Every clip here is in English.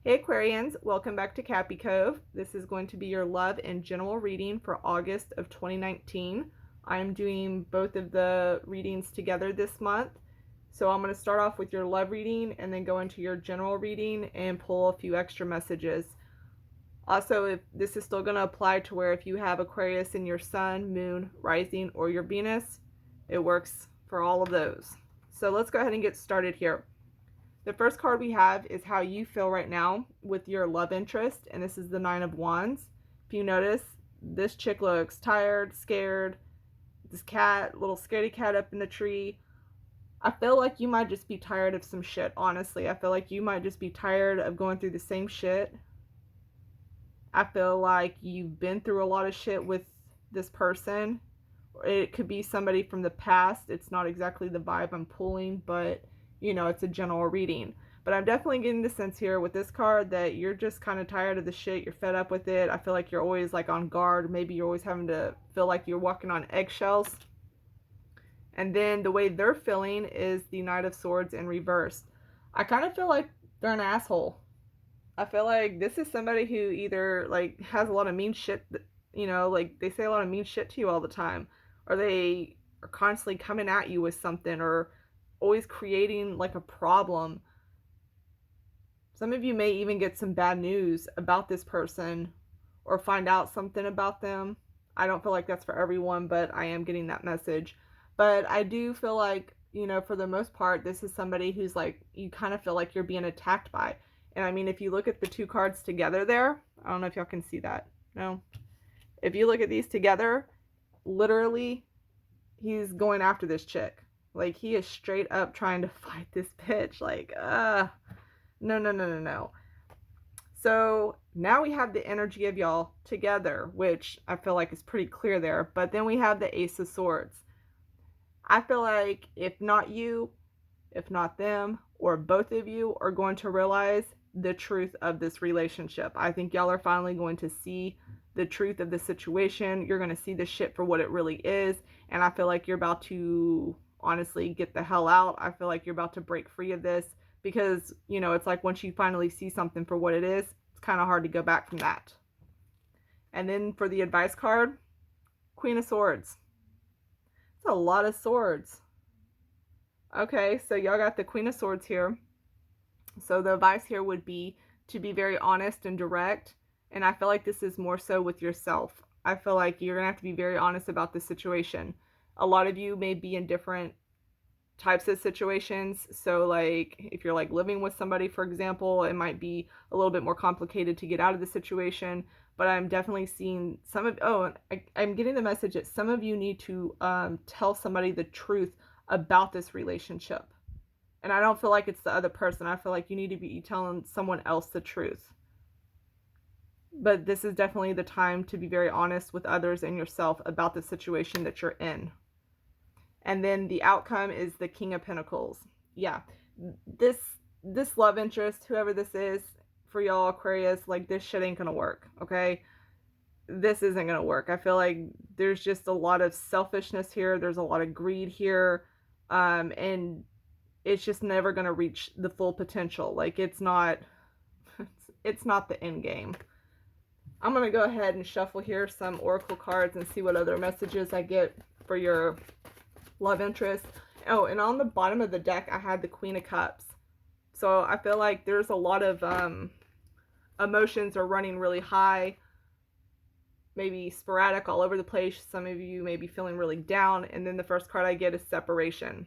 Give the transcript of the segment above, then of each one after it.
Hey Aquarians, welcome back to Cappy Cove. This is going to be your love and general reading for August of 2019. I'm doing both of the readings together this month. So I'm going to start off with your love reading and then go into your general reading and pull a few extra messages. Also, if this is still going to apply to where if you have Aquarius in your sun, moon, rising, or your Venus, it works for all of those. So let's go ahead and get started here. The first card we have is how you feel right now with your love interest, and this is the Nine of Wands. If you notice, this chick looks tired, scared. This cat, little scaredy cat up in the tree. I feel like you might just be tired of some shit, honestly. I feel like you might just be tired of going through the same shit. I feel like you've been through a lot of shit with this person. It could be somebody from the past. It's not exactly the vibe I'm pulling, but you know, it's a general reading. But I'm definitely getting the sense here with this card that you're just kind of tired of the shit. You're fed up with it. I feel like you're always like on guard. Maybe you're always having to feel like you're walking on eggshells. And then the way they're feeling is the Knight of Swords in reverse. I kind of feel like they're an asshole. I feel like this is somebody who either like has a lot of mean shit, you know, like they say a lot of mean shit to you all the time, or they are constantly coming at you with something, or always creating like a problem. Some of you may even get some bad news about this person or find out something about them. I don't feel like that's for everyone, but I am getting that message. But I do feel like, you know, for the most part, this is somebody who's like, you kind of feel like you're being attacked by. And I mean, if you look at the two cards together there, I don't know if y'all can see that. No. If you look at these together, literally, he's going after this chick. Like, he is straight up trying to fight this bitch. Like, no. So now we have the energy of y'all together, which I feel like is pretty clear there. But then we have the Ace of Swords. I feel like if not you, if not them, or both of you are going to realize the truth of this relationship. I think y'all are finally going to see the truth of the situation. You're going to see the shit for what it really is. And I feel like you're about to honestly get the hell out. I feel like you're about to break free of this because, you know, it's like once you finally see something for what it is, it's kind of hard to go back from that. And then for the advice card, Queen of Swords. It's a lot of swords. Okay, so y'all got the Queen of Swords here. So the advice here would be to be very honest and direct. And I feel like this is more so with yourself. I feel like you're going to have to be very honest about this situation. A lot of you may be in different types of situations. So like if you're like living with somebody, for example, it might be a little bit more complicated to get out of the situation. But I'm definitely seeing some of, I'm getting the message that some of you need to tell somebody the truth about this relationship. And I don't feel like it's the other person. I feel like you need to be telling someone else the truth. But this is definitely the time to be very honest with others and yourself about the situation that you're in. And then the outcome is the King of Pentacles. Yeah, this love interest, whoever this is, for y'all Aquarius, like this shit ain't gonna work, okay? This isn't gonna work. I feel like there's just a lot of selfishness here. There's a lot of greed here. And it's just never gonna reach the full potential. Like it's not the end game. I'm gonna go ahead and shuffle here some oracle cards and see what other messages I get for your love interest. Oh, and on the bottom of the deck, I had the Queen of Cups. So I feel like there's a lot of emotions are running really high, maybe sporadic all over the place. Some of you may be feeling really down. And then the first card I get is separation.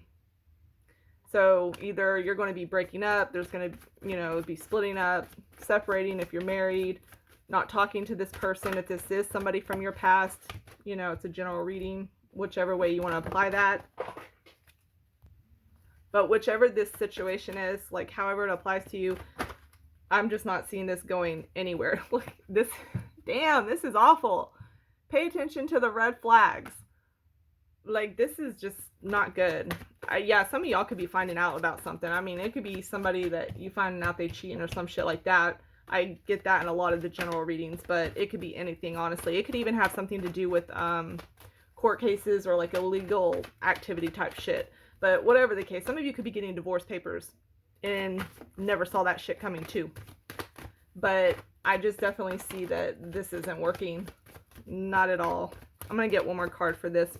So either you're going to be breaking up, there's going to, you know, be splitting up, separating if you're married, not talking to this person. If this is somebody from your past, you know, it's a general reading, whichever way you want to apply that. But whichever this situation is, like however it applies to you, I'm just not seeing this going anywhere. Like this, damn, this is awful. Pay attention to the red flags. Like this is just not good. Yeah, some of y'all could be finding out about something. I mean, it could be somebody that you finding out they cheating or some shit like that. I get that in a lot of the general readings, but it could be anything, honestly. It could even have something to do with court cases or like illegal activity type shit. But whatever the case, some of you could be getting divorce papers and never saw that shit coming too. but I just definitely see that this isn't working. Not at all. I'm going to get one more card for this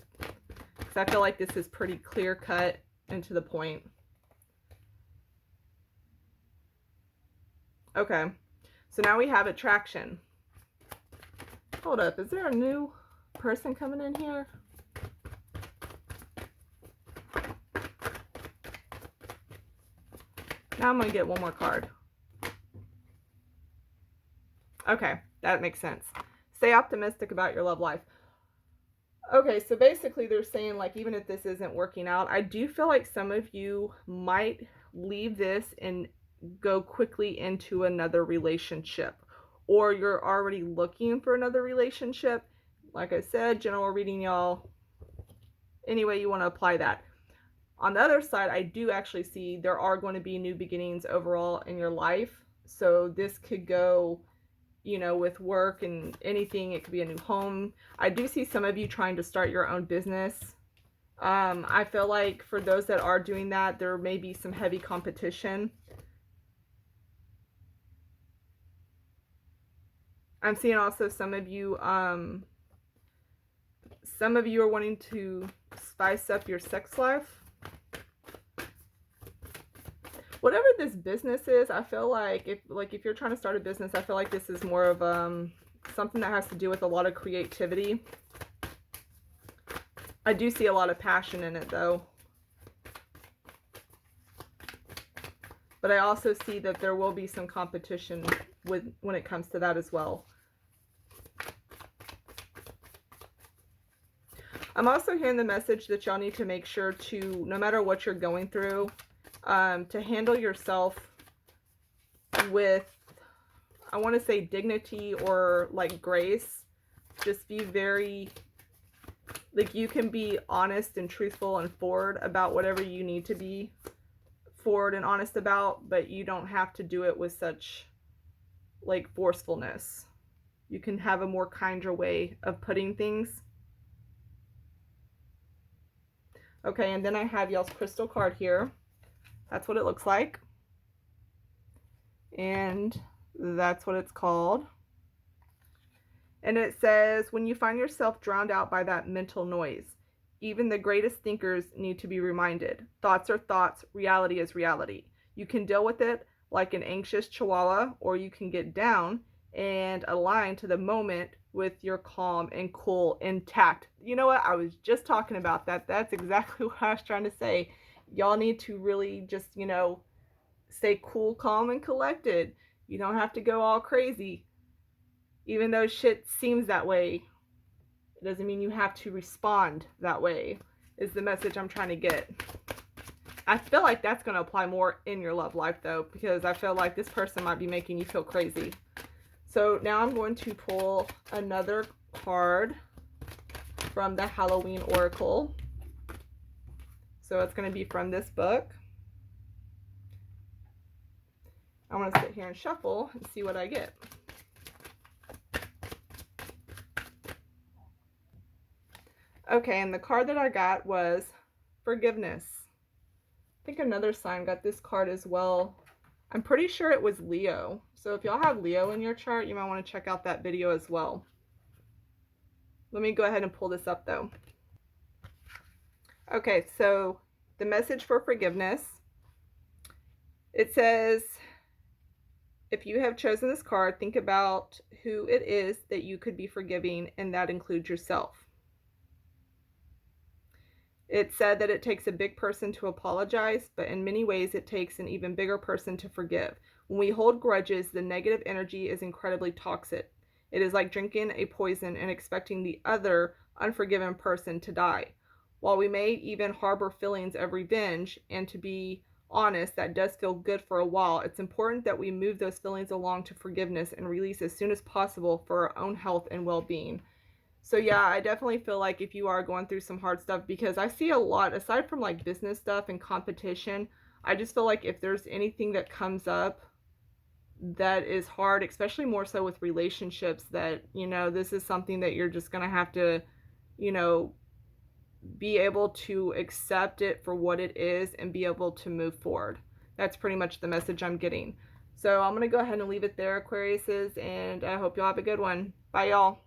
because I feel like this is pretty clear cut and to the point. Okay, so now we have attraction. Hold up, is there a new person coming in here? Now I'm going to get one more card. Okay, that makes sense. Stay optimistic about your love life. Okay, so basically they're saying, like, even if this isn't working out, I do feel like some of you might leave this and go quickly into another relationship, or you're already looking for another relationship. Like I said, general reading, y'all. Any way you want to apply that. On the other side, I do actually see there are going to be new beginnings overall in your life. So this could go, you know, with work and anything. It could be a new home. I do see some of you trying to start your own business. I feel like for those that are doing that, there may be some heavy competition. I'm seeing also some of you are wanting to spice up your sex life. Whatever this business is, I feel like if you're trying to start a business, I feel like this is more of something that has to do with a lot of creativity. I do see a lot of passion in it though. But I also see that there will be some competition when it comes to that as well. I'm also hearing the message that y'all need to make sure to, no matter what you're going through, to handle yourself with, I want to say dignity or like grace. Just be very, like, you can be honest and truthful and forward about whatever you need to be forward and honest about, but you don't have to do it with such like forcefulness. You can have a more kinder way of putting things. Okay, and then I have y'all's crystal card here. That's what it looks like. And that's what it's called. And it says, when you find yourself drowned out by that mental noise, even the greatest thinkers need to be reminded. Thoughts are thoughts, reality is reality. You can deal with it like an anxious chihuahua, or you can get down and align to the moment with your calm and cool intact. You know what? I was just talking about that. That's exactly what I was trying to say. Y'all need to really just, you know, stay cool, calm, and collected. You don't have to go all crazy. Even though shit seems that way, it doesn't mean you have to respond that way, is the message I'm trying to get. I feel like that's going to apply more in your love life, though, because I feel like this person might be making you feel crazy. So now I'm going to pull another card from the Halloween Oracle. So it's going to be from this book. I want to sit here and shuffle and see what I get. Okay, and the card that I got was forgiveness. I think another sign got this card as well. I'm pretty sure it was Leo. So if y'all have Leo in your chart, you might want to check out that video as well. Let me go ahead and pull this up though. Okay, so the message for forgiveness. It says, if you have chosen this card, think about who it is that you could be forgiving, and that includes yourself. It said that it takes a big person to apologize, but in many ways it takes an even bigger person to forgive. When we hold grudges, the negative energy is incredibly toxic. It is like drinking a poison and expecting the other unforgiven person to die. While we may even harbor feelings of revenge, and to be honest, that does feel good for a while, it's important that we move those feelings along to forgiveness and release as soon as possible for our own health and well-being. So yeah, I definitely feel like if you are going through some hard stuff, because I see a lot, aside from like business stuff and competition, I just feel like if there's anything that comes up that is hard, especially more so with relationships, that, you know, this is something that you're just going to have to, you know, be able to accept it for what it is and be able to move forward. That's pretty much the message I'm getting. So I'm going to go ahead and leave it there, Aquariuses, and I hope y'all have a good one. Bye, y'all.